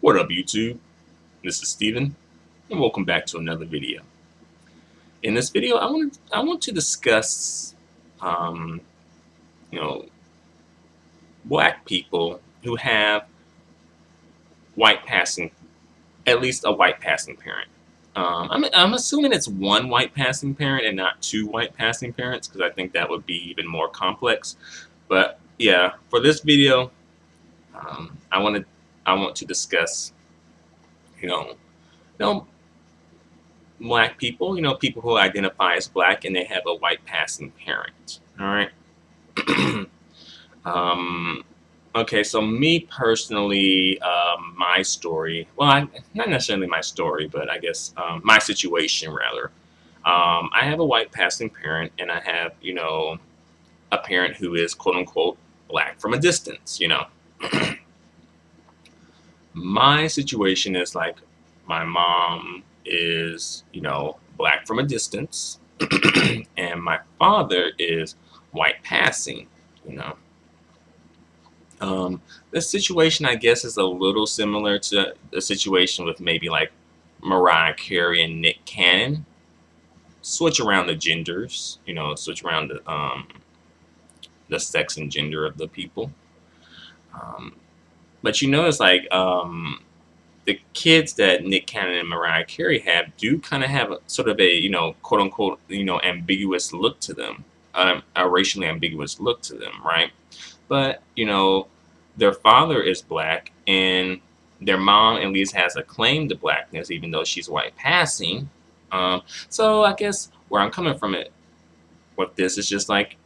What up, YouTube? This is Steven, and welcome back to another video. In this video, I want to discuss, um, you know, black people who have white passing, at least a white passing parent. I'm assuming it's one white passing parent and not two white passing parents, because I think that would be even more complex. But yeah, for this video, um, I want to I want to discuss, you know, you know black people, people who identify as black and they have a white passing parent. All right. um, okay, so me personally, my story, well, not necessarily my story, but I guess my situation rather. I have a white passing parent and I have, a parent who is quote unquote black from a distance. My situation is like my mom is, black from a distance, and my father is white passing, you know. The situation, I guess, is a little similar to the situation with maybe like Mariah Carey and Nick Cannon. Switch around the genders, switch around the sex and gender of the people. But it's like the kids that Nick Cannon and Mariah Carey have do kind of have sort of a, quote unquote, ambiguous look to them, a racially ambiguous look to them, right? But, their father is black and their mom at least has a claim to blackness, even though she's white passing. So I guess where I'm coming from it with this is just like,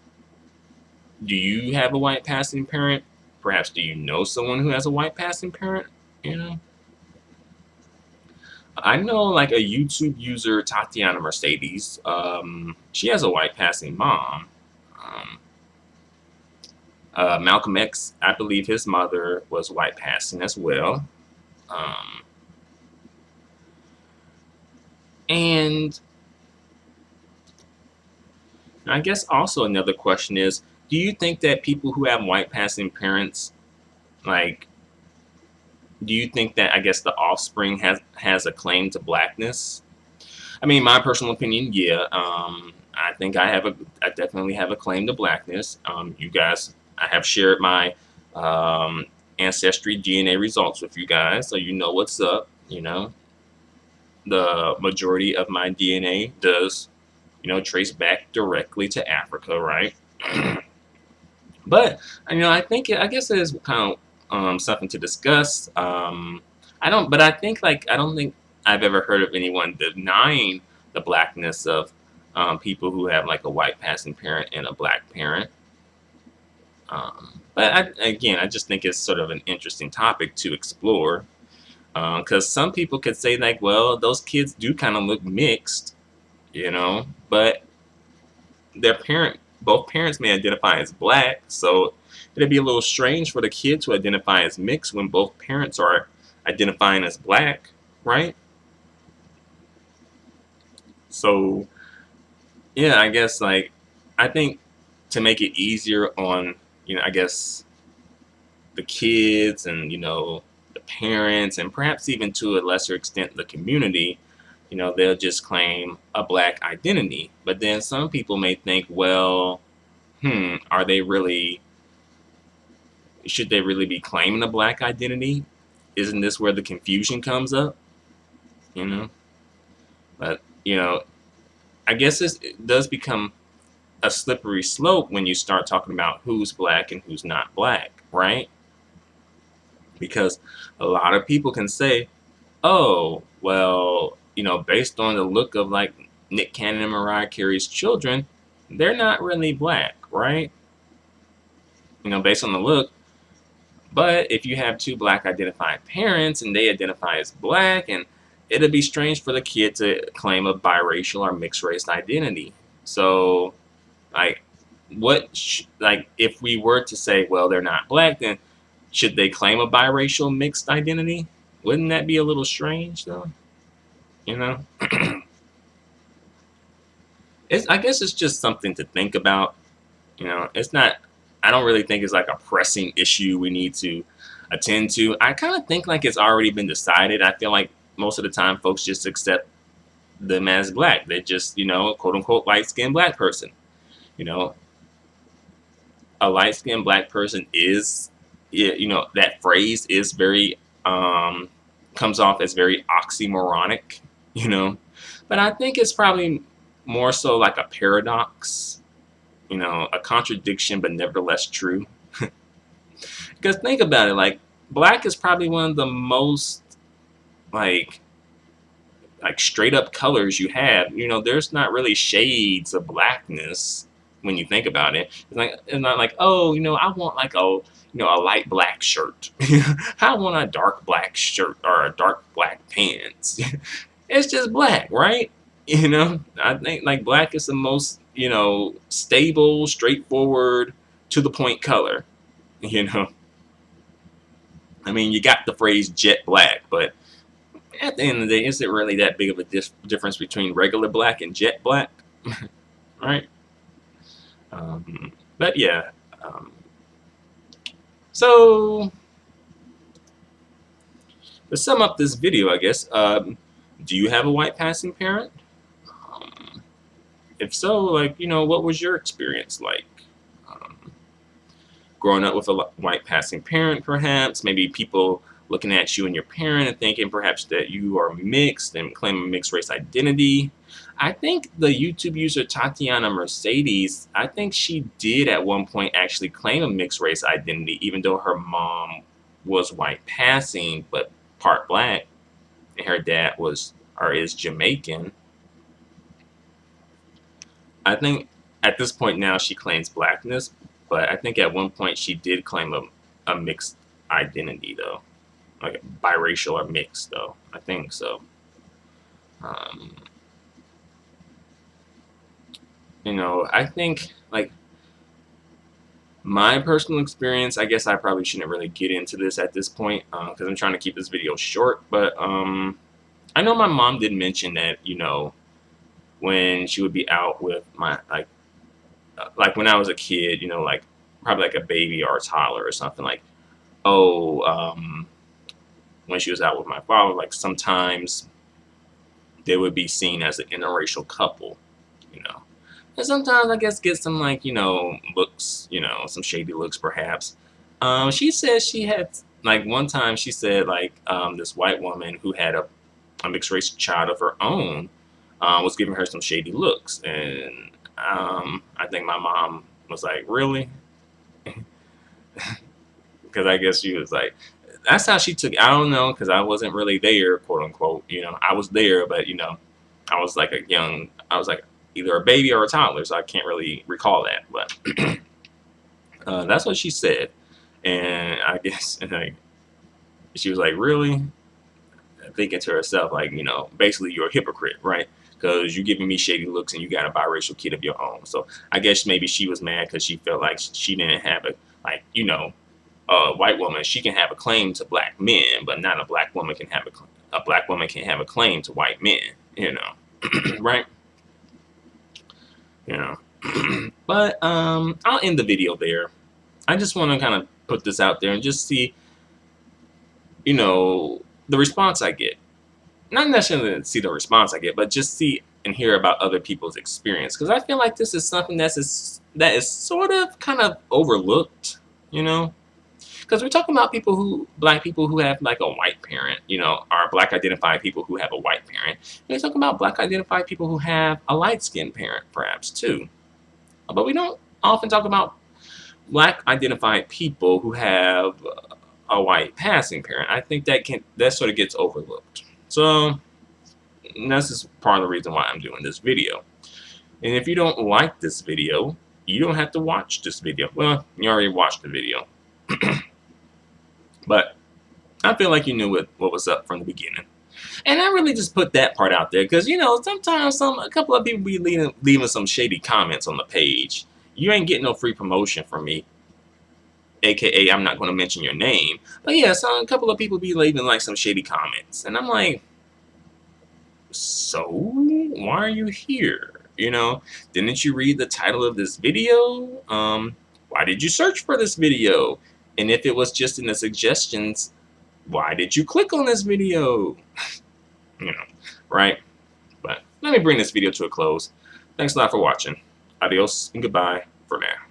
do you have a white passing parent? Perhaps do you know someone who has a white passing parent? You know? I know like a YouTube user, Tatiana Mercedes. She has a white passing mom. Um, Malcolm X, I believe his mother was white passing as well. Um, and I guess also another question is, do you think that people who have white passing parents, like, do you think that I guess the offspring has a claim to blackness? I mean, my personal opinion, yeah. I think I definitely have a claim to blackness. You guys, I have shared my ancestry DNA results with you guys, so you know what's up. The majority of my DNA does, trace back directly to Africa, right? But I guess it is kind of something to discuss. I don't think I've ever heard of anyone denying the blackness of people who have like a white passing parent and a black parent. Again, I just think it's sort of an interesting topic to explore, because some people could say like, well, those kids do kind of look mixed, but both parents may identify as black, so it'd be a little strange for the kid to identify as mixed when both parents are identifying as black, right? So yeah, I guess like I think to make it easier on I guess the kids and the parents and perhaps even to a lesser extent the community, they'll just claim a black identity. But then some people may think, well, are they really, should they really be claiming a black identity? Isn't this where the confusion comes up? You know? But, I guess it does become a slippery slope when you start talking about who's black and who's not black, right? Because a lot of people can say, oh, well, based on the look of like Nick Cannon and Mariah Carey's children, they're not really black, right? Based on the look. But if you have two black identified parents and they identify as black, and it'd be strange for the kid to claim a biracial or mixed race identity. So, like, if we were to say, well, they're not black, then should they claim a biracial mixed identity? Wouldn't that be a little strange, though? I guess it's just something to think about. It's not. I don't really think it's like a pressing issue we need to attend to. I kind of think like it's already been decided. I feel like most of the time folks just accept them as black. They're just, quote unquote light skinned black person. You know, a light skinned black person is, that phrase is very, comes off as very oxymoronic, you know. But I think it's probably more so like a paradox, a contradiction, but nevertheless true. Because think about it, like, black is probably one of the most, like, straight up colors you have. There's not really shades of blackness when you think about it. It's not like, oh, I want like a light black shirt. I want a dark black shirt or a dark black pants. It's just black, right? I think like black is the most, stable, straightforward, to the point color. You know, I mean, you got the phrase jet black, but at the end of the day, is it really that big of a difference between regular black and jet black? Right? But yeah. So, to sum up this video, I guess, do you have a white passing parent? Um, if so, like, what was your experience like? Um, Growing up with a white passing parent, perhaps, maybe people looking at you and your parent and thinking perhaps that you are mixed and claim a mixed race identity. I think the YouTube user Tatiana Mercedes, I think she did at one point actually claim a mixed race identity, even though her mom was white passing but part black, and her dad was or is Jamaican. I think at this point now she claims blackness, but I think at one point she did claim a mixed identity though, like biracial or mixed though. I think so. Um, I think like my personal experience. I guess I probably shouldn't really get into this at this point because I'm trying to keep this video short. But I know my mom did mention that when she would be out with my like when I was a kid, like probably like a baby or a toddler or something, like, oh, when she was out with my father, like sometimes they would be seen as an interracial couple, you know. And sometimes I guess get some like, looks, some shady looks perhaps. She said she had like one time she said like this white woman who had a mixed race child of her own was giving her some shady looks, and I think my mom was like, really? Because I guess she was like, that's how she took it. I don't know, because I wasn't really there, quote unquote. I was there, but I was like I was like either a baby or a toddler, so I can't really recall that. But that's what she said, and I guess like she was like, really? Thinking to herself, like, basically you're a hypocrite, right? Because you're giving me shady looks and you got a biracial kid of your own. So I guess maybe she was mad because she felt like she didn't have a, like, a white woman, she can have a claim to black men, but not a black woman can have a black woman can have a claim to white men, right? You know. But I'll end the video there. I just want to kind of put this out there and just see, the response I get. Not necessarily see the response I get, but just see and hear about other people's experience. Because I feel like this is something that is sort of kind of overlooked, Because we're talking about black people who have like a white parent, or black identified people who have a white parent. And we're talking about black identified people who have a light skinned parent, perhaps too. But we don't often talk about black identified people who have a white passing parent. I think that sort of gets overlooked. So this is part of the reason why I'm doing this video. And if you don't like this video, you don't have to watch this video. Well, you already watched the video. But I feel like you knew what was up from the beginning. And I really just put that part out there because, sometimes a couple of people be leaving some shady comments on the page. You ain't getting no free promotion from me. AKA, I'm not going to mention your name. But yeah, a couple of people be leaving like some shady comments. And I'm like, so why are you here? Didn't you read the title of this video? Why did you search for this video? And if it was just in the suggestions, why did you click on this video? You know, right? But let me bring this video to a close. Thanks a lot for watching. Adios and goodbye for now.